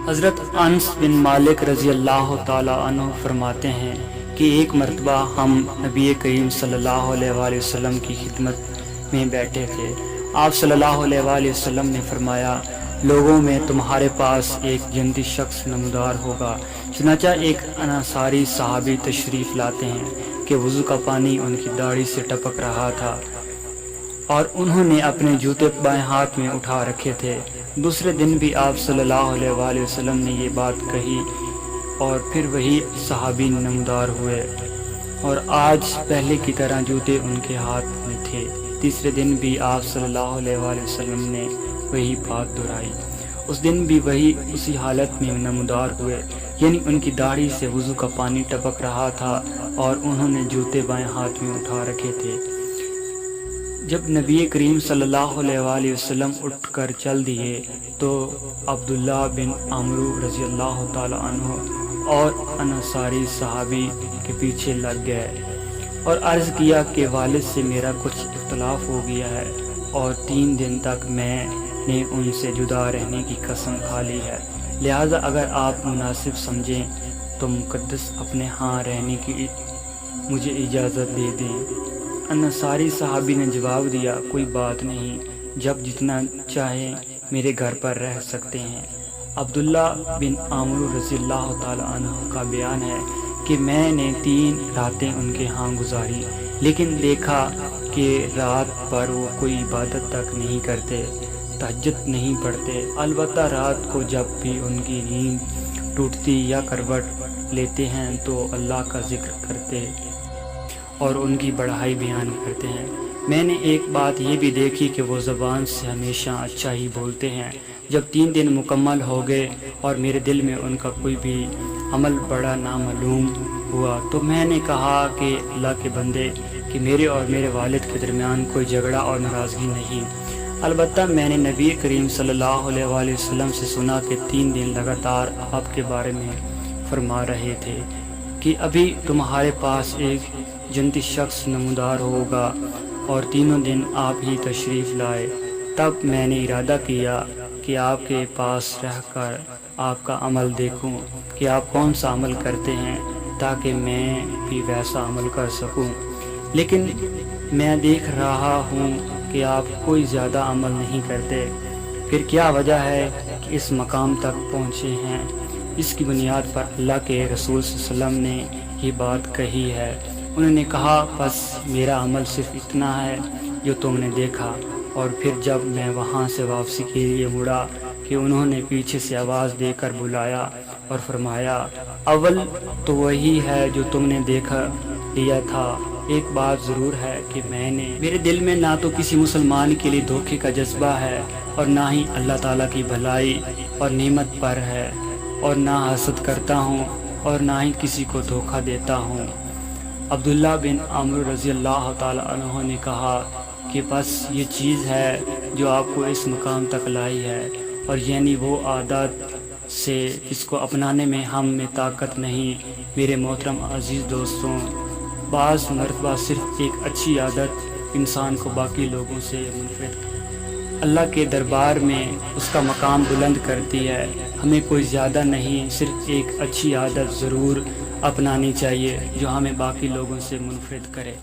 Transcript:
حضرت انس بن مالک رضی اللہ تعالی عنہ فرماتے ہیں کہ ایک مرتبہ ہم نبی کریم صلی اللہ علیہ وآلہ وسلم کی خدمت میں بیٹھے تھے۔ آپ صلی اللہ علیہ وآلہ وسلم نے فرمایا، لوگوں میں تمہارے پاس ایک جنتی شخص نمودار ہوگا۔ چنانچہ ایک انصاری صحابی تشریف لاتے ہیں کہ وضو کا پانی ان کی داڑھی سے ٹپک رہا تھا اور انہوں نے اپنے جوتے بائیں ہاتھ میں اٹھا رکھے تھے۔ دوسرے دن بھی آپ صلی اللہ علیہ وآلہ وسلم نے یہ بات کہی اور پھر وہی صحابی نمودار ہوئے اور آج پہلے کی طرح جوتے ان کے ہاتھ میں تھے۔ تیسرے دن بھی آپ صلی اللہ علیہ وآلہ وسلم نے وہی بات دہرائی۔ اس دن بھی وہی اسی حالت میں نمودار ہوئے، یعنی ان کی داڑھی سے وضو کا پانی ٹپک رہا تھا اور انہوں نے جوتے بائیں ہاتھ میں اٹھا رکھے تھے۔ جب نبی کریم صلی اللہ علیہ وآلہ وسلم اٹھ کر چل دیے تو عبداللہ بن عمرو رضی اللہ تعالی عنہ اور انصاری صحابی کے پیچھے لگ گئے اور عرض کیا کہ والد سے میرا کچھ اختلاف ہو گیا ہے اور 3 دن تک میں نے ان سے جدا رہنے کی قسم کھا لی ہے، لہذا اگر آپ مناسب سمجھیں تو مقدس اپنے ہاں رہنے کی مجھے اجازت دے دیں۔ انصاری صحابی نے جواب دیا، کوئی بات نہیں، جب جتنا چاہیں میرے گھر پر رہ سکتے ہیں۔ عبداللہ بن عمرو رضی اللہ تعالی عنہ کا بیان ہے کہ میں نے 3 راتیں ان کے ہاں گزاری، لیکن دیکھا کہ رات پر وہ کوئی عبادت تک نہیں کرتے، تہجد نہیں پڑھتے، البتہ رات کو جب بھی ان کی نیند ٹوٹتی یا کروٹ لیتے ہیں تو اللہ کا ذکر کرتے اور ان کی بڑائی بیان کرتے ہیں۔ میں نے ایک بات یہ بھی دیکھی کہ وہ زبان سے ہمیشہ اچھا ہی بولتے ہیں۔ جب 3 دن مکمل ہو گئے اور میرے دل میں ان کا کوئی بھی عمل بڑا نامعلوم ہوا تو میں نے کہا کہ اللہ کے بندے، کہ میرے اور میرے والد کے درمیان کوئی جھگڑا اور ناراضگی نہیں، البتہ میں نے نبی کریم صلی اللہ علیہ وآلہ وسلم سے سنا کہ 3 دن لگاتار آپ کے بارے میں فرما رہے تھے کہ ابھی تمہارے پاس ایک جنتی شخص نمودار ہوگا اور تینوں دن آپ ہی تشریف لائے۔ تب میں نے ارادہ کیا کہ آپ کے پاس رہ کر آپ کا عمل دیکھوں کہ آپ کون سا عمل کرتے ہیں تاکہ میں بھی ویسا عمل کر سکوں، لیکن میں دیکھ رہا ہوں کہ آپ کوئی زیادہ عمل نہیں کرتے۔ پھر کیا وجہ ہے کہ اس مقام تک پہنچے ہیں؟ اس کی بنیاد پر اللہ کے رسول صلی اللہ علیہ وسلم نے یہ بات کہی ہے۔ انہوں نے کہا، بس میرا عمل صرف اتنا ہے جو تم نے دیکھا۔ اور پھر جب میں وہاں سے واپسی کے لیے مڑا کہ انہوں نے پیچھے سے آواز دے کر بلایا اور فرمایا، اول تو وہی ہے جو تم نے دیکھا لیا تھا، ایک بات ضرور ہے کہ میرے دل میں نہ تو کسی مسلمان کے لیے دھوکے کا جذبہ ہے اور نہ ہی اللہ تعالیٰ کی بھلائی اور نعمت پر ہے، اور نہ حسد کرتا ہوں اور نہ ہی کسی کو دھوکہ دیتا ہوں۔ عبداللہ بن عمرو رضی اللہ تعالی عنہ نے کہا کہ بس یہ چیز ہے جو آپ کو اس مقام تک لائی ہے، اور یعنی وہ عادت سے جس کو اپنانے میں ہم میں طاقت نہیں۔ میرے محترم عزیز دوستوں، بعض مرتبہ صرف ایک اچھی عادت انسان کو باقی لوگوں سے منفرد اللہ کے دربار میں اس کا مقام بلند کرتی ہے۔ ہمیں کوئی زیادہ نہیں، صرف ایک اچھی عادت ضرور اپنانی چاہیے جو ہمیں باقی لوگوں سے منفرد کرے۔